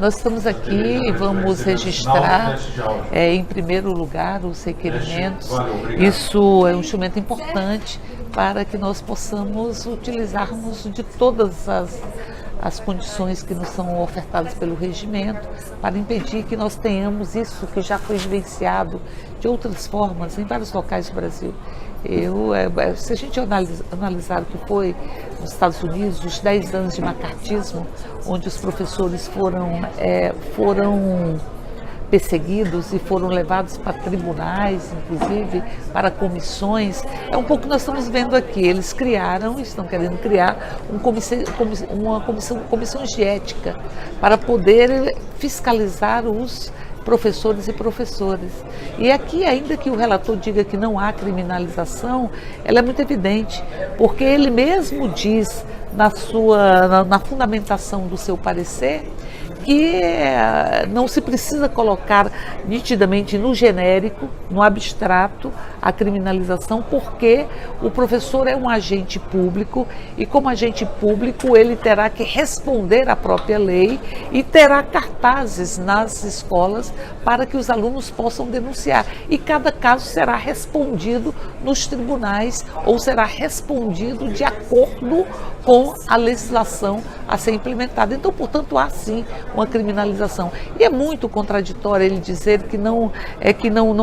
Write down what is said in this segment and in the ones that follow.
Nós estamos aqui e vamos registrar, em primeiro lugar, os requerimentos. Isso é um instrumento importante para que nós possamos utilizarmos de todas as condições que nos são ofertadas pelo regimento para impedir que nós tenhamos isso que já foi vivenciado de outras formas em vários locais do Brasil. Se a gente analisar o que foi nos Estados Unidos, os 10 anos de macartismo, onde os professores foram perseguidos e foram levados para tribunais, inclusive para comissões, é um pouco que nós estamos vendo aqui. Eles estão querendo criar uma comissão de ética para poder fiscalizar os professores e professoras. E aqui, ainda que o relator diga que não há criminalização, ela é muito evidente, porque ele mesmo diz na fundamentação do seu parecer que não se precisa colocar nitidamente no genérico, no abstrato, a criminalização, porque o professor é um agente público e, como agente público, ele terá que responder à própria lei e terá cartazes nas escolas para que os alunos possam denunciar. E cada caso será respondido nos tribunais ou será respondido de acordo com a legislação a ser implementada. Então, portanto, há sim uma criminalização. E é muito contraditório ele dizer que não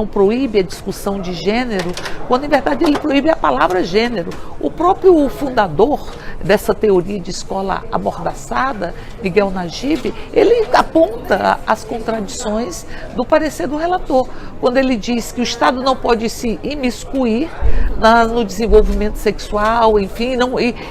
proíbe a discussão de gênero, quando, em verdade, ele proíbe a palavra gênero. O próprio fundador dessa teoria de escola amordaçada, Miguel Najib, ele aponta as contradições do parecer do relator, quando ele diz que o Estado não pode se imiscuir no desenvolvimento sexual, enfim,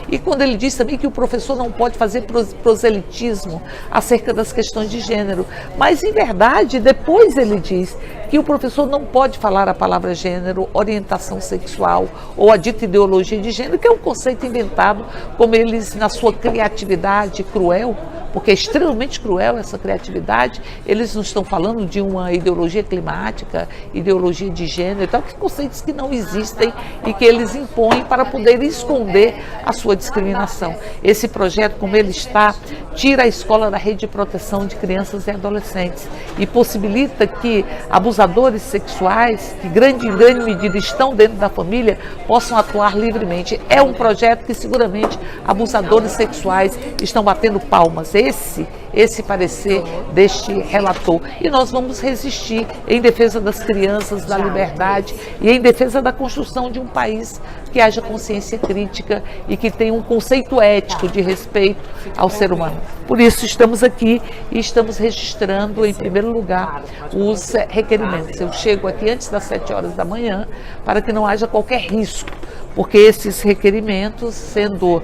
e quando ele diz também que o professor não pode fazer proselitismo acerca das questões de gênero. Mas, em verdade, depois ele diz que o professor não pode falar a palavra gênero, orientação sexual ou a dita ideologia de gênero, que é um conceito inventado, como eles, na sua criatividade cruel, porque é extremamente cruel essa criatividade, eles não estão falando de uma ideologia climática, ideologia de gênero e tal, que conceitos que não existem e que eles impõem para poder esconder a sua discriminação. Esse projeto, como ele está, tira a escola da rede de proteção de crianças e adolescentes e possibilita que abusadores sexuais, que em grande medida estão dentro da família, possam atuar livremente. É um projeto que seguramente abusadores sexuais estão batendo palmas. Esse parecer deste relator. E nós vamos resistir em defesa das crianças, da liberdade e em defesa da construção de um país que haja consciência crítica e que tenha um conceito ético de respeito ao ser humano. Por isso estamos aqui e estamos registrando, em primeiro lugar, os requerimentos. Eu chego aqui antes das 7 horas da manhã para que não haja qualquer risco, porque esses requerimentos, sendo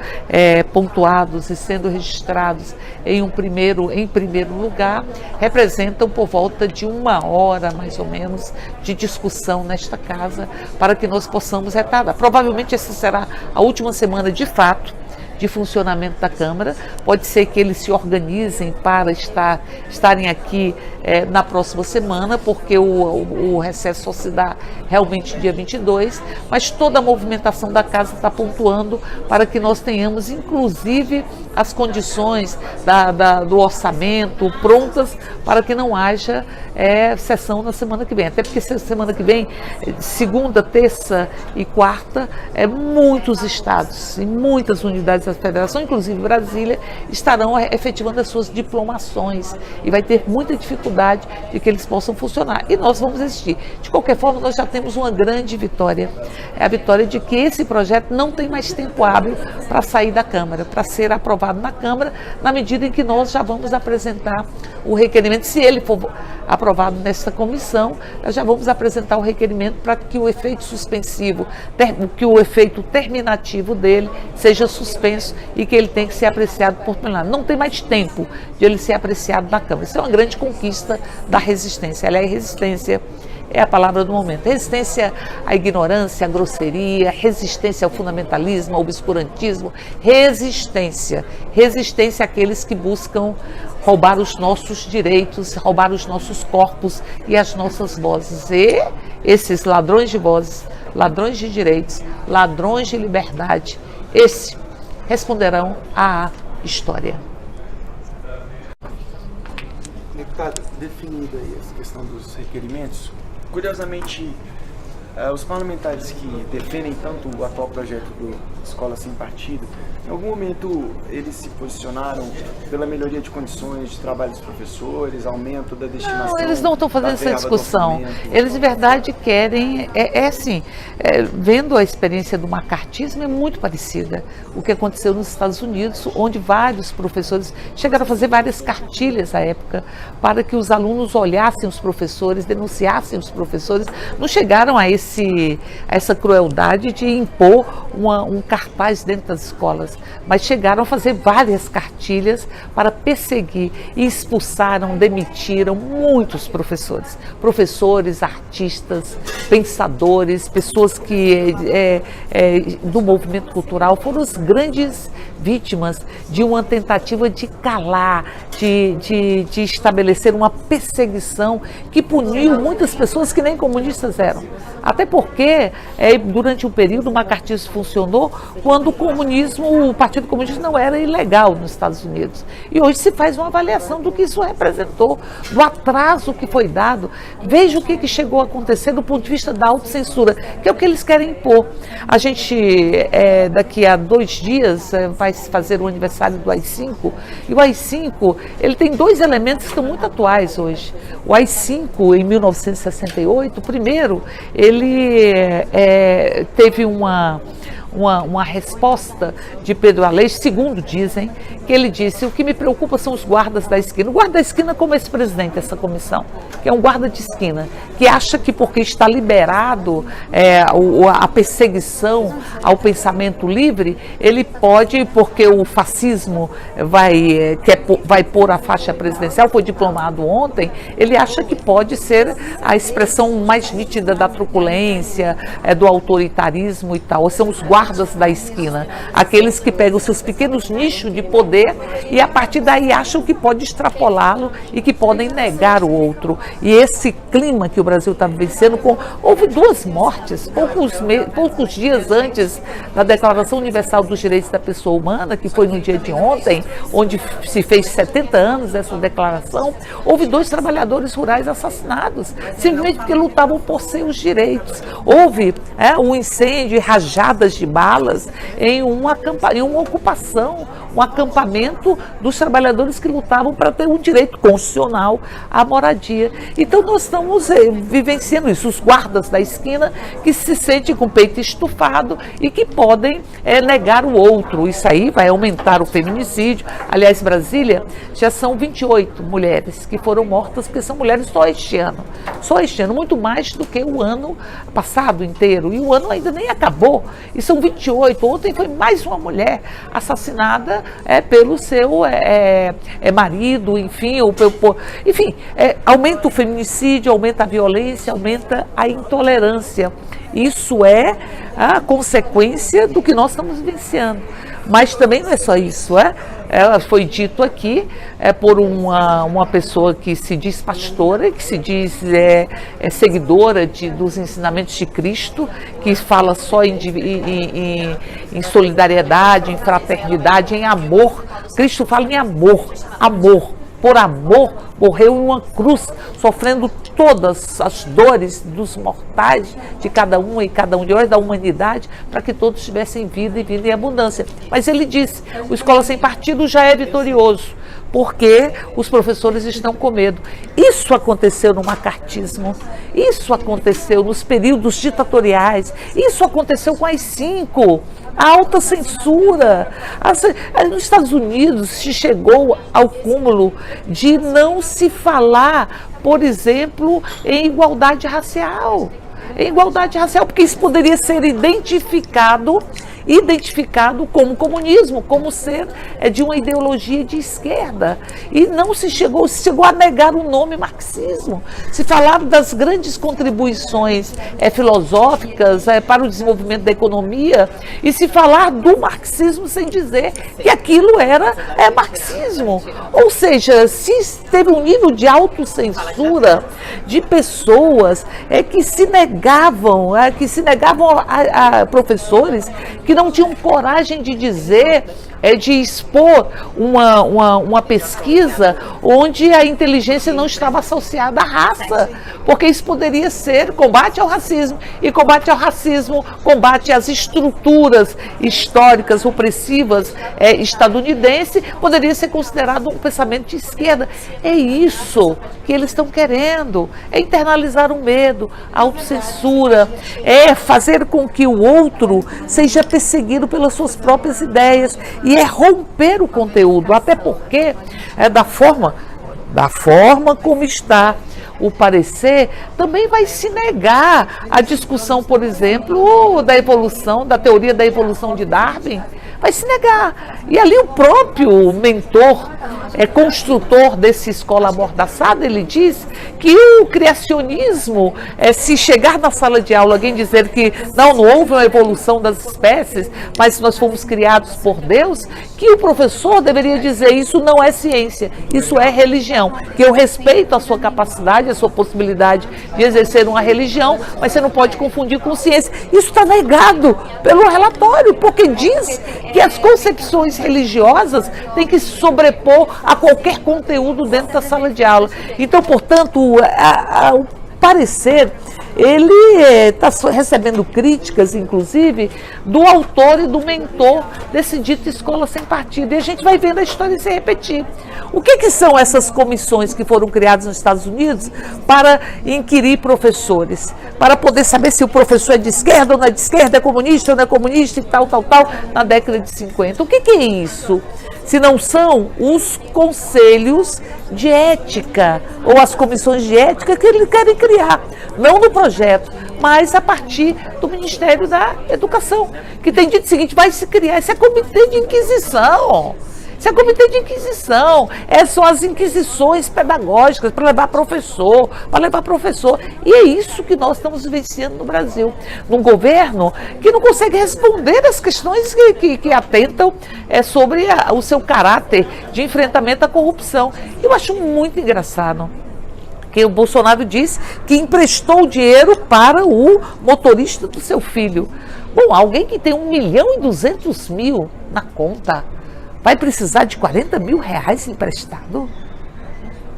pontuados e sendo registrados em primeiro lugar, representam por volta de 1 hora, mais ou menos, de discussão nesta casa, para que nós possamos retardar. Provavelmente essa será a última semana, de fato, de funcionamento da Câmara. Pode ser que eles se organizem para estarem aqui na próxima semana, porque o recesso só se dá realmente dia 22, mas toda a movimentação da casa está pontuando para que nós tenhamos, inclusive, as condições do orçamento prontas para que não haja sessão na semana que vem. Até porque semana que vem, segunda, terça e quarta, muitos estados e muitas unidades da federação, inclusive Brasília, estarão efetivando as suas diplomações e vai ter muita dificuldade de que eles possam funcionar. E nós vamos existir. De qualquer forma, nós já temos uma grande vitória. É a vitória de que esse projeto não tem mais tempo hábil para sair da Câmara, para ser aprovado na Câmara, na medida em que nós já vamos apresentar o requerimento. Se ele for aprovado nesta comissão, nós já vamos apresentar o requerimento para que o efeito suspensivo, que o efeito terminativo dele seja suspenso e que ele tenha que ser apreciado por plenário. Não tem mais tempo de ele ser apreciado na Câmara. Isso é uma grande conquista da resistência. Aliás, resistência é a palavra do momento. Resistência à ignorância, à grosseria, resistência ao fundamentalismo, ao obscurantismo, resistência àqueles que buscam roubar os nossos direitos, roubar os nossos corpos e as nossas vozes. E esses ladrões de vozes, ladrões de direitos, ladrões de liberdade, esses responderão à história. está definida aí essa questão dos requerimentos, curiosamente, os parlamentares que defendem tanto o atual projeto do Escola Sem Partido, em algum momento eles se posicionaram pela melhoria de condições de trabalho dos professores, aumento da destinação? Não, eles não estão fazendo essa discussão. Documento. Eles, de verdade, querem... assim, vendo a experiência do macartismo, é muito parecida. O que aconteceu nos Estados Unidos, onde vários professores chegaram a fazer várias cartilhas à época, para que os alunos olhassem os professores, denunciassem os professores. Não chegaram a essa crueldade de impor um cartaz dentro das escolas, mas chegaram a fazer várias cartilhas para perseguir e expulsaram, demitiram muitos professores. Professores, artistas, pensadores, pessoas que do movimento cultural foram as grandes vítimas de uma tentativa de calar, de estabelecer uma perseguição que puniu muitas pessoas que nem comunistas eram. Até porque, durante um período, o macartismo funcionou quando o Partido Comunista não era ilegal nos Estados Unidos. E hoje se faz uma avaliação do que isso representou, do atraso que foi dado. Veja o que chegou a acontecer do ponto de vista da autocensura, que é o que eles querem impor. A gente, daqui a 2 dias, vai fazer o aniversário do AI-5, e o AI-5, ele tem 2 elementos que estão muito atuais hoje. O AI-5, em 1968, primeiro, ele teve uma resposta de Pedro Aleixo, segundo dizem, que ele disse: o que me preocupa são os guardas da esquina. O guarda da esquina, como esse presidente dessa comissão, que é um guarda de esquina, que acha que porque está liberado a perseguição ao pensamento livre, ele pode, porque o fascismo vai pôr a faixa presidencial, foi diplomado ontem, ele acha que pode ser a expressão mais nítida da truculência, do autoritarismo e tal. São os guardas da esquina, aqueles que pegam seus pequenos nichos de poder e a partir daí acham que pode extrapolá-lo e que podem negar o outro. E esse clima que o Brasil está vivenciando, houve 2 mortes, poucos dias antes da Declaração Universal dos Direitos da Pessoa Humana, que foi no dia de ontem, onde se fez 70 anos dessa declaração, houve 2 trabalhadores rurais assassinados, simplesmente porque lutavam por seus direitos. Houve um incêndio e rajadas de balas em uma ocupação, um acampamento dos trabalhadores que lutavam para ter um direito constitucional à moradia. Então nós estamos vivenciando isso, os guardas da esquina que se sentem com o peito estufado e que podem negar o outro. Isso aí vai aumentar o feminicídio. Aliás, Brasília já são 28 mulheres que foram mortas, porque são mulheres só este ano, muito mais do que o ano passado inteiro, e o ano ainda nem acabou, e são 28. Ontem foi mais uma mulher assassinada pelo seu marido, enfim, aumenta o feminicídio, aumenta a violência, aumenta a intolerância. Isso é a consequência do que nós estamos vivenciando. Mas também não é só isso, foi dito aqui por uma pessoa que se diz pastora, que se diz seguidora dos ensinamentos de Cristo, que fala só em solidariedade, em fraternidade, em amor. Cristo fala em amor. Por amor, morreu em uma cruz, sofrendo todas as dores dos mortais de cada um e cada um de nós, da humanidade, para que todos tivessem vida e vida em abundância. Mas ele disse: o Escola Sem Partido já é vitorioso, porque os professores estão com medo. Isso aconteceu no macartismo, isso aconteceu nos períodos ditatoriais, isso aconteceu com as 5. A alta censura. Nos Estados Unidos se chegou ao cúmulo de não se falar, por exemplo, em igualdade racial. Porque isso poderia ser identificado como comunismo, como ser de uma ideologia de esquerda. E não se chegou a negar o nome marxismo. Se falar das grandes contribuições filosóficas para o desenvolvimento da economia, e se falar do marxismo sem dizer que aquilo era marxismo. Ou seja, se teve um nível de autocensura de pessoas que se negavam a professores que não tinham coragem de dizer de expor uma pesquisa onde a inteligência não estava associada à raça, porque isso poderia ser combate ao racismo, e combate ao racismo, combate às estruturas históricas opressivas estadunidenses, poderia ser considerado um pensamento de esquerda. É isso que eles estão querendo, é internalizar o medo, a autocensura, é fazer com que o outro seja perseguido pelas suas próprias ideias, e é romper o conteúdo, até porque da forma como está o parecer, também vai se negar a discussão, por exemplo, da evolução, da teoria da evolução de Darwin, vai se negar. E ali o próprio mentor, construtor dessa escola amordaçada, ele diz que o criacionismo, se chegar na sala de aula alguém dizer que não houve uma evolução das espécies, mas nós fomos criados por Deus, que o professor deveria dizer: isso não é ciência, isso é religião, que eu respeito a sua capacidade, a sua possibilidade de exercer uma religião, mas você não pode confundir com ciência. Isso está negado pelo relatório, porque diz que as concepções religiosas têm que se sobrepor a qualquer conteúdo dentro da sala de aula. Então, portanto, o parecer, ele está recebendo críticas, inclusive, do autor e do mentor desse dito escola sem partido. E a gente vai vendo a história se repetir. O que são essas comissões que foram criadas nos Estados Unidos para inquirir professores? Para poder saber se o professor é de esquerda ou não é de esquerda, é comunista ou não é comunista e tal, na década de 50. O que é isso? Se não são os conselhos de ética ou as comissões de ética que eles querem criar, não no projeto, mas a partir do Ministério da Educação, que tem dito o seguinte: vai se criar, isso é comitê de inquisição. Isso é comitê de inquisição, são as inquisições pedagógicas para levar professor, E é isso que nós estamos vivenciando no Brasil, num governo que não consegue responder às questões que atentam sobre o seu caráter de enfrentamento à corrupção. Eu acho muito engraçado que o Bolsonaro disse que emprestou dinheiro para o motorista do seu filho. Bom, alguém que tem 1.200.000 na conta vai precisar de 40 mil reais emprestado?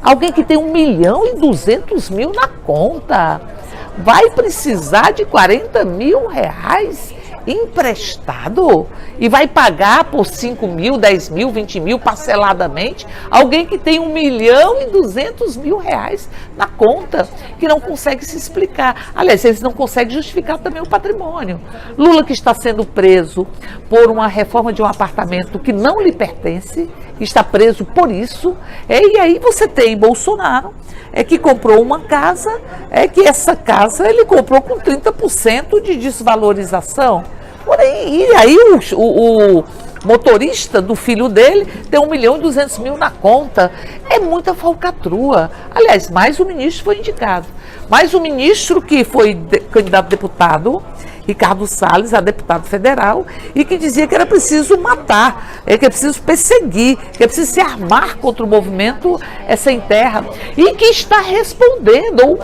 Alguém que tem 1.200.000 na conta vai precisar de 40 mil reais emprestado? E vai pagar por 5 mil, 10 mil, 20 mil parceladamente? Alguém que tem 1.200.000 reais na conta, que não consegue se explicar. Aliás, eles não conseguem justificar também o patrimônio. Lula, que está sendo preso por uma reforma de um apartamento que não lhe pertence, está preso por isso. E aí você tem Bolsonaro, que comprou uma casa, que essa casa ele comprou com 30% de desvalorização. E aí o motorista do filho dele tem 1.200.000 na conta. É muita falcatrua. Aliás, mais um ministro foi indicado. Mais um ministro que foi candidato a deputado, Ricardo Salles, a deputado federal, e que dizia que era preciso matar, que é preciso perseguir, que é preciso se armar contra o movimento Sem Terra, e que está respondendo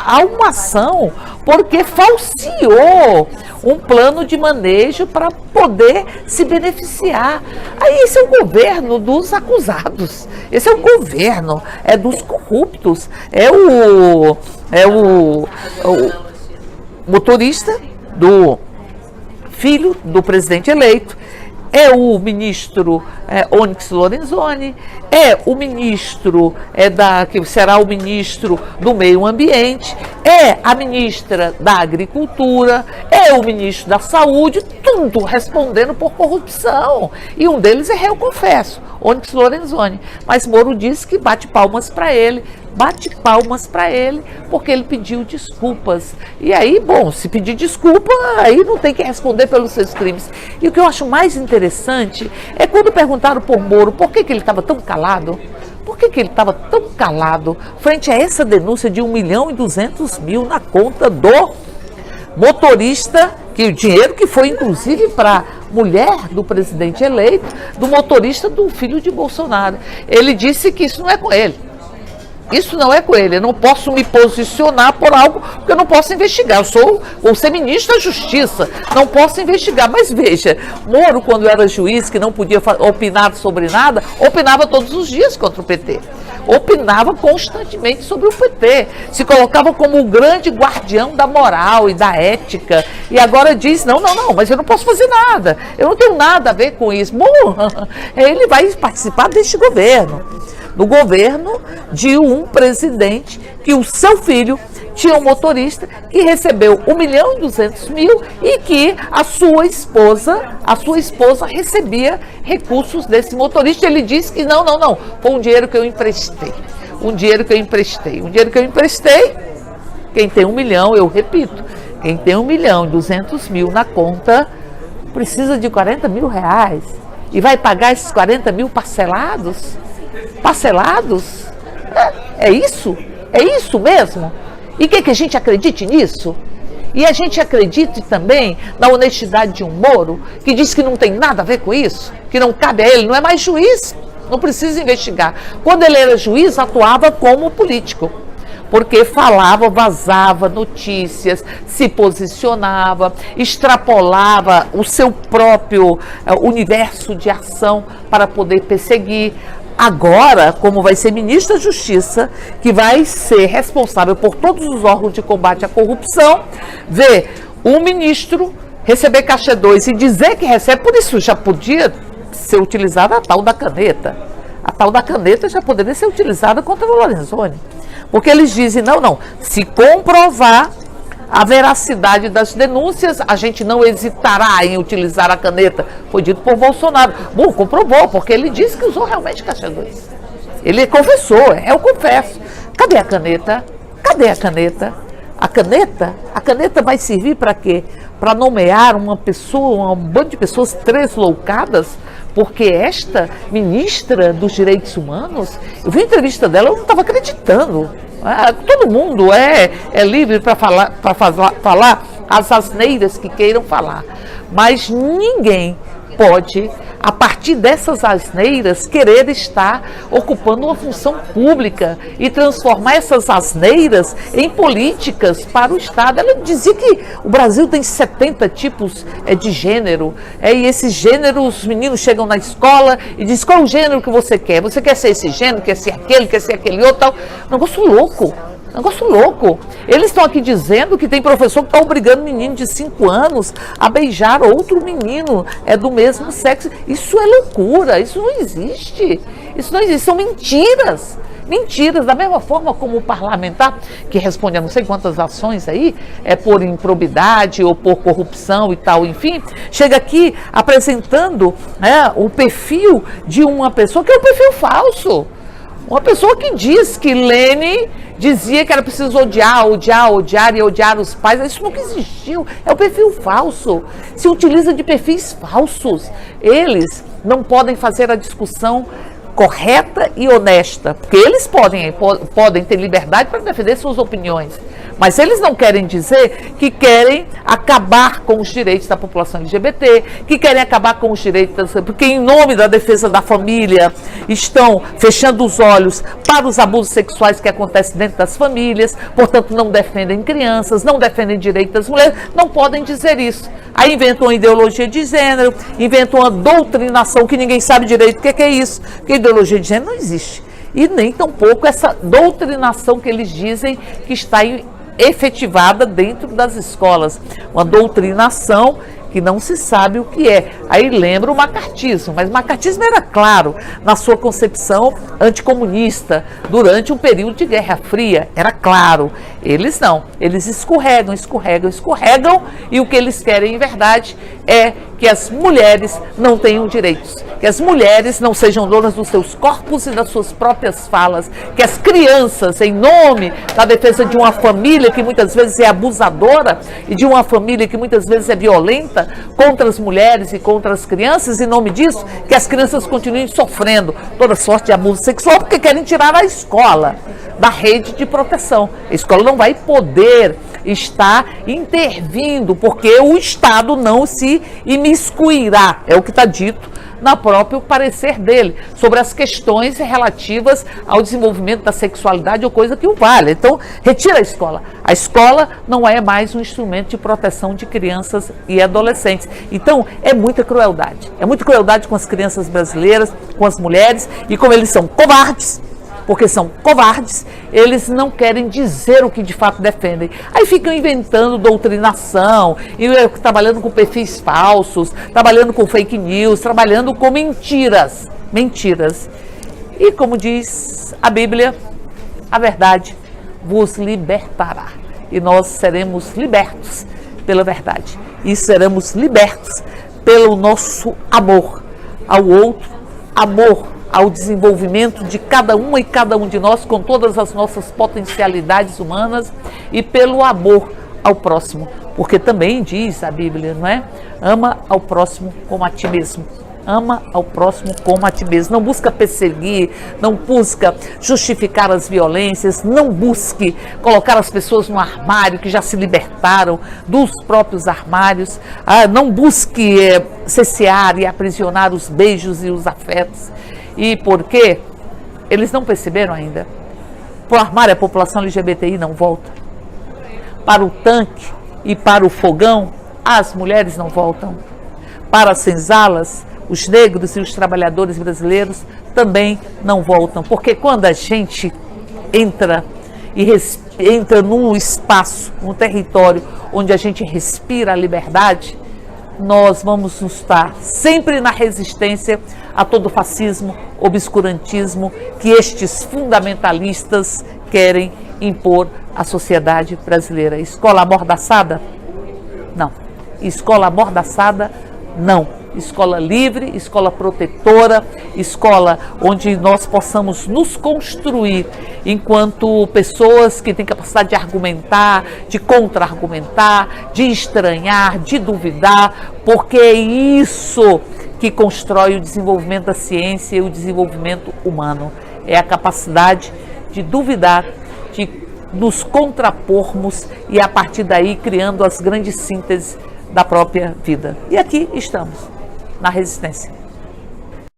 a uma ação porque falseou um plano de manejo para poder se beneficiar. Aí esse é o governo dos acusados, esse é o governo dos corruptos, o motorista do filho do presidente eleito, é o ministro Onyx Lorenzoni, é o ministro que será o ministro do Meio Ambiente, é a ministra da Agricultura, é o ministro da Saúde, tudo respondendo por corrupção. E um deles é réu confesso, Onyx Lorenzoni. Mas Moro disse que bate palmas para ele, porque ele pediu desculpas. E aí, bom, se pedir desculpa, aí não tem que responder pelos seus crimes. E o que eu acho mais interessante é quando perguntaram por Moro por que ele estava tão calado. Por que ele estava tão calado frente a essa denúncia de 1.200.000 na conta do motorista, que o dinheiro que foi inclusive para a mulher do presidente eleito, do motorista do filho de Bolsonaro. Ele disse que isso não é com ele. Isso não é com ele. Eu não posso me posicionar por algo que eu não posso investigar. Vou ser ministro da Justiça, não posso investigar. Mas veja, Moro, quando era juiz, que não podia opinar sobre nada, opinava todos os dias contra o PT. Opinava constantemente sobre o PT. Se colocava como o grande guardião da moral e da ética. E agora diz, não, mas eu não posso fazer nada. Eu não tenho nada a ver com isso. Bom, ele vai participar deste governo. Do governo de um presidente que o seu filho tinha um motorista que recebeu 1.200.000 e que a sua esposa recebia recursos desse motorista. Ele disse que não, foi um dinheiro que eu emprestei. Quem tem 1 milhão, eu repito, quem tem 1.200.000 na conta precisa de 40 mil reais e vai pagar esses 40 mil parcelados? É isso? É isso mesmo? E que a gente acredite nisso? E a gente acredite também na honestidade de um Moro, que diz que não tem nada a ver com isso, que não cabe a ele, não é mais juiz, não precisa investigar. Quando ele era juiz, atuava como político, porque falava, vazava notícias, se posicionava, extrapolava o seu próprio universo de ação para poder perseguir. Agora, como vai ser ministro da Justiça, que vai ser responsável por todos os órgãos de combate à corrupção, ver um ministro receber caixa 2 e dizer que recebe, por isso já podia ser utilizada a tal da caneta. A tal da caneta já poderia ser utilizada contra o Lorenzoni. Porque eles dizem, não, se comprovar a veracidade das denúncias, a gente não hesitará em utilizar a caneta. Foi dito por Bolsonaro. Bom, comprovou, porque ele disse que usou realmente caixa 2. Ele confessou, eu confesso. Cadê a caneta? A caneta vai servir para quê? Para nomear uma pessoa, um bando de pessoas tresloucadas, porque esta ministra dos Direitos Humanos, eu vi a entrevista dela, eu não estava acreditando. Todo mundo é livre para falar as asneiras que queiram falar, mas ninguém pode, a partir dessas asneiras, querer estar ocupando uma função pública e transformar essas asneiras em políticas para o Estado. Ela dizia que o Brasil tem 70 tipos de gênero, e esses gêneros, os meninos chegam na escola e dizem, qual é o gênero que você quer? Você quer ser esse gênero, quer ser aquele outro, tal. Negócio louco. Eles estão aqui dizendo que tem professor que está obrigando menino de 5 anos a beijar outro menino do mesmo sexo. Isso é loucura, isso não existe. São mentiras. Mentiras, da mesma forma como o parlamentar, que responde a não sei quantas ações aí, por improbidade ou por corrupção e tal, enfim, chega aqui apresentando o perfil de uma pessoa que é um perfil falso. Uma pessoa que diz que Lênin dizia que era preciso odiar e odiar os pais. Isso nunca existiu. É um perfil falso. Se utiliza de perfis falsos. Eles não podem fazer a discussão correta e honesta, porque eles podem ter liberdade para defender suas opiniões, mas eles não querem dizer que querem acabar com os direitos da população LGBT, que querem acabar com os direitos, porque em nome da defesa da família estão fechando os olhos para os abusos sexuais que acontecem dentro das famílias, portanto não defendem crianças, não defendem direitos das mulheres, não podem dizer isso. Aí inventam uma ideologia de gênero, inventam uma doutrinação que ninguém sabe direito o que é isso, porque ideologia de gênero não existe. E nem tampouco essa doutrinação que eles dizem que está efetivada dentro das escolas. Uma doutrinação que não se sabe o que é. Aí lembra o macartismo, mas o macartismo era claro na sua concepção anticomunista durante um período de Guerra Fria, era claro. Eles não, eles escorregam e o que eles querem em verdade é que as mulheres não tenham direitos, que as mulheres não sejam donas dos seus corpos e das suas próprias falas, que as crianças, em nome da defesa de uma família que muitas vezes é abusadora e de uma família que muitas vezes é violenta contra as mulheres e contra as crianças, em nome disso, que as crianças continuem sofrendo toda sorte de abuso sexual porque querem tirar a escola da rede de proteção. A escola não vai poder estar intervindo porque o Estado não se imiscuirá, é o que está dito no próprio parecer dele, sobre as questões relativas ao desenvolvimento da sexualidade ou coisa que o valha. Então, retira a escola. A escola não é mais um instrumento de proteção de crianças e adolescentes. Então, é muita crueldade. É muita crueldade com as crianças brasileiras, com as mulheres, e como eles são covardes, porque são covardes, eles não querem dizer o que de fato defendem. Aí ficam inventando doutrinação, e trabalhando com perfis falsos, trabalhando com fake news, trabalhando com mentiras. Mentiras. E como diz a Bíblia, a verdade vos libertará. E nós seremos libertos pela verdade. E seremos libertos pelo nosso amor ao outro, amor ao desenvolvimento de cada uma e cada um de nós, com todas as nossas potencialidades humanas, e pelo amor ao próximo, porque também diz a Bíblia, não é? Ama ao próximo como a ti mesmo. Ama ao próximo como a ti mesmo. Não busca perseguir, não busca justificar as violências, não busque colocar as pessoas no armário que já se libertaram dos próprios armários, não busque cessear e aprisionar os beijos e os afetos. E por quê? Eles não perceberam ainda. Para o armário, a população LGBTI não volta. Para o tanque e para o fogão, as mulheres não voltam. Para as senzalas, os negros e os trabalhadores brasileiros também não voltam. Porque quando a gente entra num espaço, num território onde a gente respira a liberdade, nós vamos estar sempre na resistência a todo fascismo, obscurantismo que estes fundamentalistas querem impor à sociedade brasileira. Escola amordaçada? Não. Escola amordaçada? Não. Escola livre, escola protetora, escola onde nós possamos nos construir enquanto pessoas que têm capacidade de argumentar, de contra-argumentar, de estranhar, de duvidar, porque é isso que constrói o desenvolvimento da ciência e o desenvolvimento humano. É a capacidade de duvidar, de nos contrapormos e a partir daí criando as grandes sínteses da própria vida. E aqui estamos, na resistência.